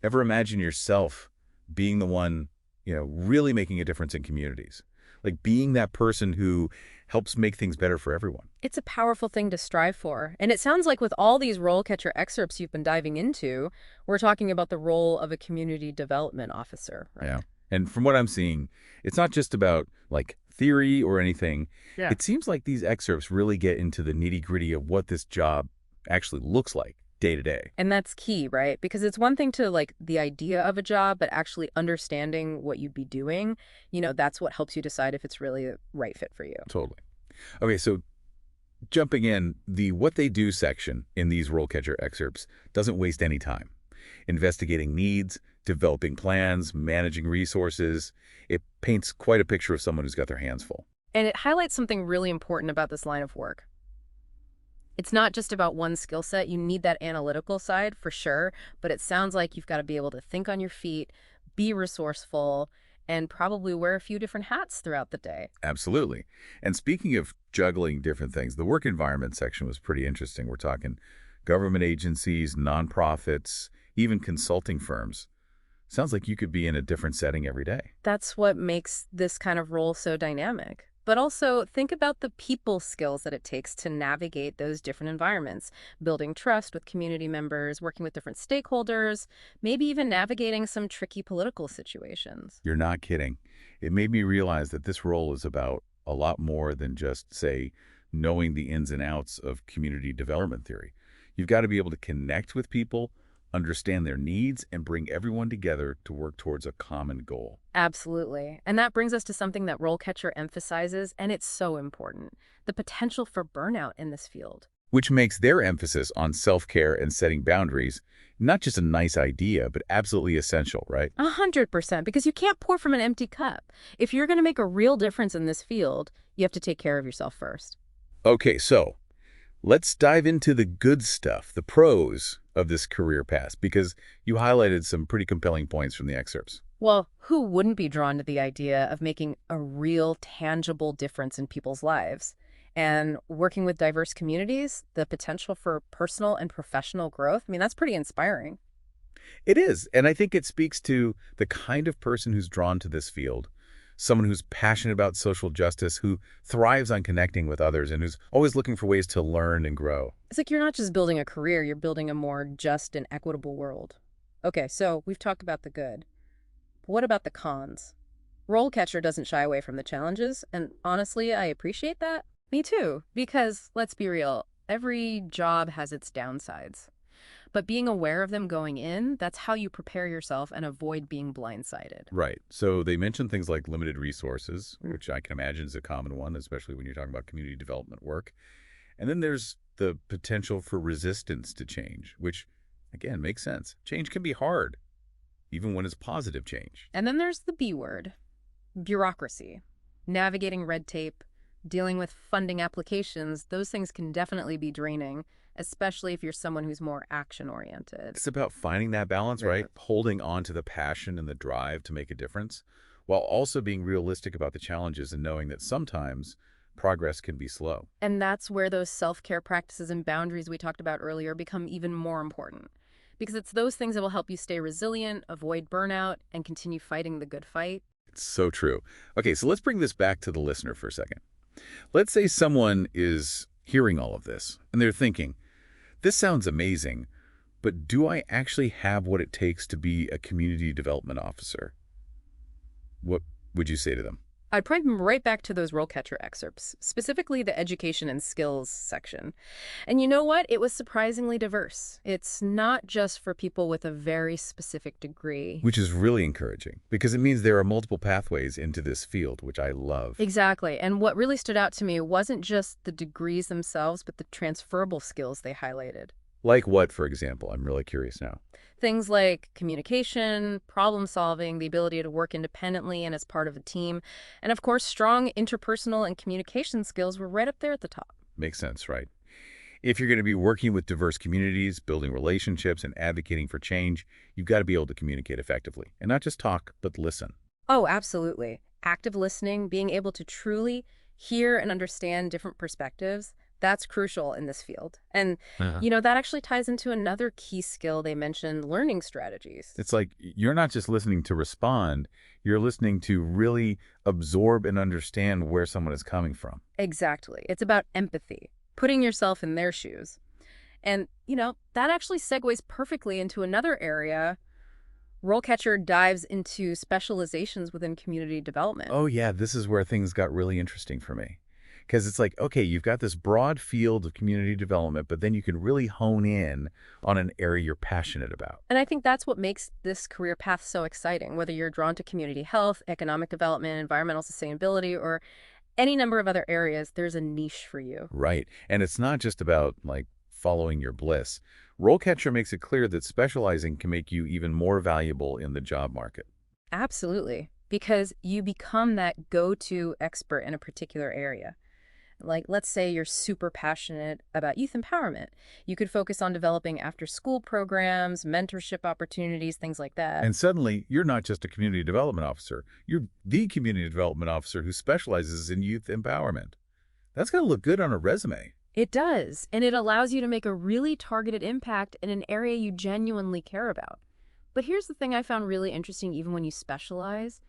Ever imagine yourself being the one, really making a difference in communities? Like being that person who helps make things better for everyone. It's a powerful thing to strive for. And it sounds like with all these RoleCatcher excerpts you've been diving into, we're talking about the role of a community development officer, Yeah. right? And from what I'm seeing, it's not just about like theory or anything. Yeah. It seems like these excerpts really get into the nitty-gritty of what this job actually looks like day to day. And that's key, right? Because it's one thing to like the idea of a job, but actually understanding what you'd be doing, that's what helps you decide if it's really a right fit for you. Totally. Okay, so jumping in, the what they do section in these RoleCatcher excerpts doesn't waste any time. Investigating needs, developing plans, managing resources. It paints quite a picture of someone who's got their hands full. And it highlights something really important about this line of work. It's not just about one skill set. You need that analytical side for sure, but it sounds like you've got to be able to think on your feet, be resourceful, and probably wear a few different hats throughout the day. Absolutely. And speaking of juggling different things, the work environment section was pretty interesting. We're talking government agencies, nonprofits, even consulting firms. Sounds like you could be in a different setting every day. That's what makes this kind of role so dynamic. But also think about the people skills that it takes to navigate those different environments, building trust with community members, working with different stakeholders, maybe even navigating some tricky political situations. You're not kidding. It made me realize that this role is about a lot more than just, say, knowing the ins and outs of community development theory. You've got to be able to connect with people, understand their needs, and bring everyone together to work towards a common goal. Absolutely. And that brings us to something that RoleCatcher emphasizes, and it's so important, the potential for burnout in this field. Which makes their emphasis on self-care and setting boundaries not just a nice idea, but absolutely essential, right? 100%, because you can't pour from an empty cup. If you're going to make a real difference in this field, you have to take care of yourself first. Okay, so let's dive into the good stuff, the pros of this career path, because you highlighted some pretty compelling points from the excerpts. Well, who wouldn't be drawn to the idea of making a real, tangible difference in people's lives? And working with diverse communities, the potential for personal and professional growth, I mean, that's pretty inspiring. It is, and I think it speaks to the kind of person who's drawn to this field, someone who's passionate about social justice, who thrives on connecting with others, and who's always looking for ways to learn and grow. It's like you're not just building a career, you're building a more just and equitable world. Okay, so we've talked about the good. But what about the cons? RoleCatcher doesn't shy away from the challenges, and honestly, I appreciate that. Me too, because let's be real, every job has its downsides. But being aware of them going in, that's how you prepare yourself and avoid being blindsided. Right. So they mentioned things like limited resources, which I can imagine is a common one, especially when you're talking about community development work. And then there's the potential for resistance to change, which, again, makes sense. Change can be hard, even when it's positive change. And then there's the B word, bureaucracy. Navigating red tape, dealing with funding applications, those things can definitely be draining, especially if you're someone who's more action-oriented. It's about finding that balance, right? Holding on to the passion and the drive to make a difference, while also being realistic about the challenges and knowing that sometimes progress can be slow. And that's where those self-care practices and boundaries we talked about earlier become even more important. Because it's those things that will help you stay resilient, avoid burnout, and continue fighting the good fight. It's so true. Okay, so let's bring this back to the listener for a second. Let's say someone is hearing all of this, and they're thinking, this sounds amazing, but do I actually have what it takes to be a community development officer? What would you say to them? I'd point them right back to those RoleCatcher excerpts, specifically the education and skills section. And you know what? It was surprisingly diverse. It's not just for people with a very specific degree. Which is really encouraging, because it means there are multiple pathways into this field, which I love. Exactly. And what really stood out to me wasn't just the degrees themselves, but the transferable skills they highlighted. Like what, for example? I'm really curious now. Things like communication, problem solving, the ability to work independently and as part of a team, and of course, strong interpersonal and communication skills were right up there at the top. Makes sense, right? If you're going to be working with diverse communities, building relationships, and advocating for change, you've got to be able to communicate effectively. And not just talk, but listen. Oh, absolutely. Active listening, being able to truly hear and understand different perspectives, That's crucial in this field. And, Uh-huh. that actually ties into another key skill they mentioned, learning strategies. It's like you're not just listening to respond, you're listening to really absorb and understand where someone is coming from. Exactly. It's about empathy, putting yourself in their shoes. And, that actually segues perfectly into another area. RoleCatcher dives into specializations within community development. Oh, yeah, this is where things got really interesting for me. Because it's like, okay, you've got this broad field of community development, but then you can really hone in on an area you're passionate about. And I think that's what makes this career path so exciting, whether you're drawn to community health, economic development, environmental sustainability, or any number of other areas, there's a niche for you. Right. And it's not just about, like, following your bliss. RoleCatcher makes it clear that specializing can make you even more valuable in the job market. Absolutely. Because you become that go-to expert in a particular area. Like, let's say you're super passionate about youth empowerment. You could focus on developing after-school programs, mentorship opportunities, things like that. And suddenly, you're not just a community development officer. You're the community development officer who specializes in youth empowerment. That's going to look good on a resume. It does, and it allows you to make a really targeted impact in an area you genuinely care about. But here's the thing I found really interesting, even when you specialize,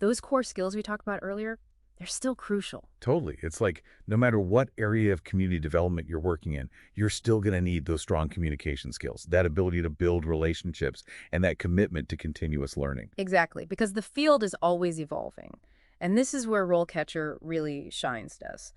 those core skills we talked about earlier, they're still crucial. Totally. It's like no matter what area of community development you're working in, you're still going to need those strong communication skills, that ability to build relationships, and that commitment to continuous learning. Exactly, because the field is always evolving. And this is where RoleCatcher really shines, Des.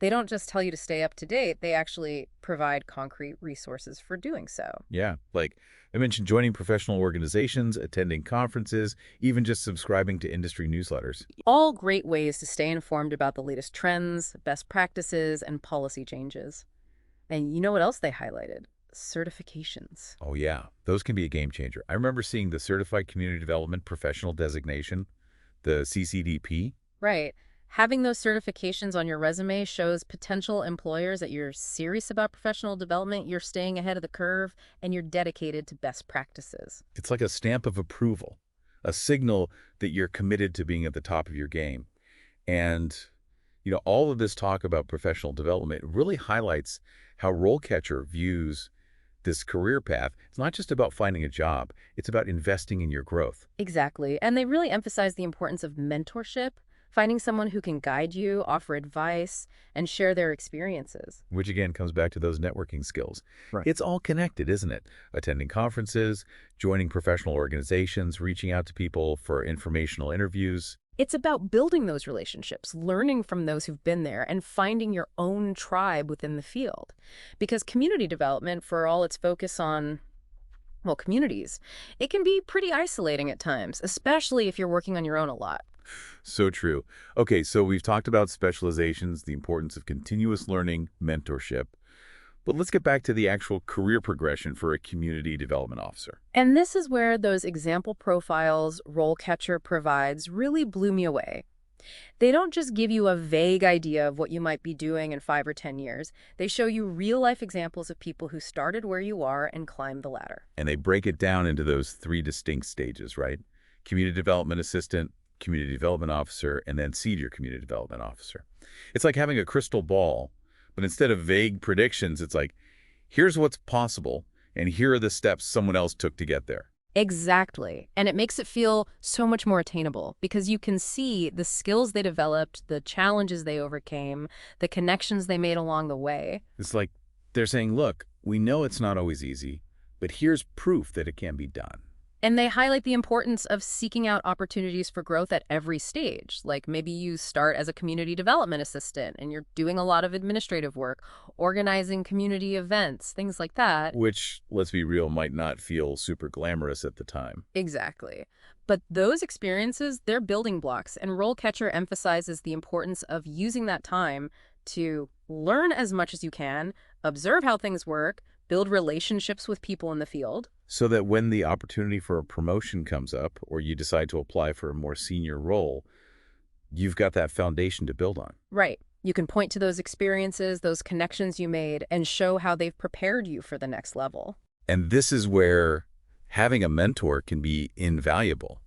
They don't just tell you to stay up to date, they actually provide concrete resources for doing so. Yeah, like I mentioned, joining professional organizations, attending conferences, even just subscribing to industry newsletters. All great ways to stay informed about the latest trends, best practices, and policy changes. And you know what else they highlighted? Certifications. Oh, yeah, those can be a game changer. I remember seeing the Certified Community Development Professional designation, the CCDP. Right. Having those certifications on your resume shows potential employers that you're serious about professional development, you're staying ahead of the curve, and you're dedicated to best practices. It's like a stamp of approval, a signal that you're committed to being at the top of your game. And, all of this talk about professional development really highlights how RoleCatcher views this career path. It's not just about finding a job, it's about investing in your growth. Exactly. And they really emphasize the importance of mentorship, finding someone who can guide you, offer advice, and share their experiences. Which again comes back to those networking skills. Right. It's all connected, isn't it? Attending conferences, joining professional organizations, reaching out to people for informational interviews. It's about building those relationships, learning from those who've been there, and finding your own tribe within the field. Because community development, for all its focus on, well, communities, it can be pretty isolating at times, especially if you're working on your own a lot. So true. Okay, so we've talked about specializations, the importance of continuous learning, mentorship. But let's get back to the actual career progression for a community development officer. And this is where those example profiles RoleCatcher provides really blew me away. They don't just give you a vague idea of what you might be doing in 5 or 10 years. They show you real-life examples of people who started where you are and climbed the ladder. And they break it down into those 3 distinct stages, right? Community development assistant, community development officer, and then senior community development officer. It's like having a crystal ball, but instead of vague predictions, it's like, here's what's possible, and here are the steps someone else took to get there. Exactly. And it makes it feel so much more attainable because you can see the skills they developed, the challenges they overcame, the connections they made along the way. It's like they're saying, look, we know it's not always easy, but here's proof that it can be done. And they highlight the importance of seeking out opportunities for growth at every stage. Like maybe you start as a community development assistant and you're doing a lot of administrative work, organizing community events, things like that. Which, let's be real, might not feel super glamorous at the time. Exactly. But those experiences, they're building blocks, and RoleCatcher emphasizes the importance of using that time to learn as much as you can, observe how things work, build relationships with people in the field. So that when the opportunity for a promotion comes up or you decide to apply for a more senior role, you've got that foundation to build on. Right. You can point to those experiences, those connections you made, and show how they've prepared you for the next level. And this is where having a mentor can be invaluable,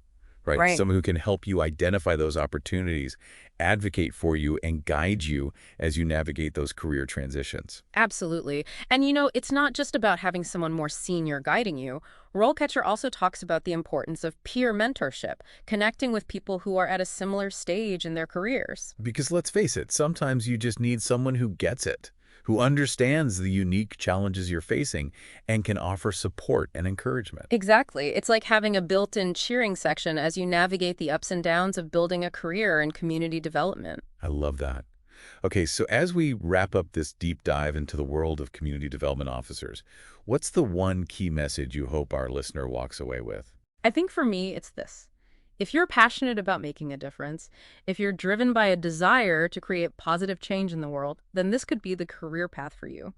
right? Right. Someone who can help you identify those opportunities, advocate for you, and guide you as you navigate those career transitions. Absolutely. And it's not just about having someone more senior guiding you. RoleCatcher also talks about the importance of peer mentorship, connecting with people who are at a similar stage in their careers. Because let's face it, sometimes you just need someone who gets it, who understands the unique challenges you're facing and can offer support and encouragement. Exactly. It's like having a built-in cheering section as you navigate the ups and downs of building a career in community development. I love that. Okay, so as we wrap up this deep dive into the world of community development officers, what's the one key message you hope our listener walks away with? I think for me, it's this. If you're passionate about making a difference, if you're driven by a desire to create positive change in the world, then this could be the career path for you.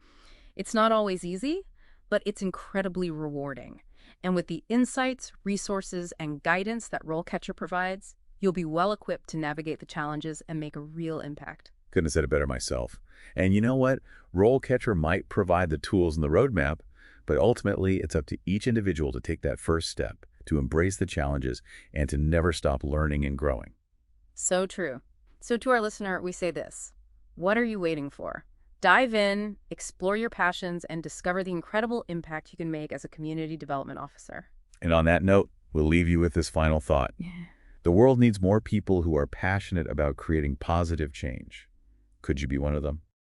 It's not always easy, but it's incredibly rewarding. And with the insights, resources, and guidance that RoleCatcher provides, you'll be well equipped to navigate the challenges and make a real impact. Couldn't have said it better myself. And you know what? RoleCatcher might provide the tools and the roadmap, but ultimately it's up to each individual to take that first step, to embrace the challenges, and to never stop learning and growing. So true. So to our listener, we say this. What are you waiting for? Dive in, explore your passions, and discover the incredible impact you can make as a community development officer. And on that note, we'll leave you with this final thought. The world needs more people who are passionate about creating positive change. Could you be one of them?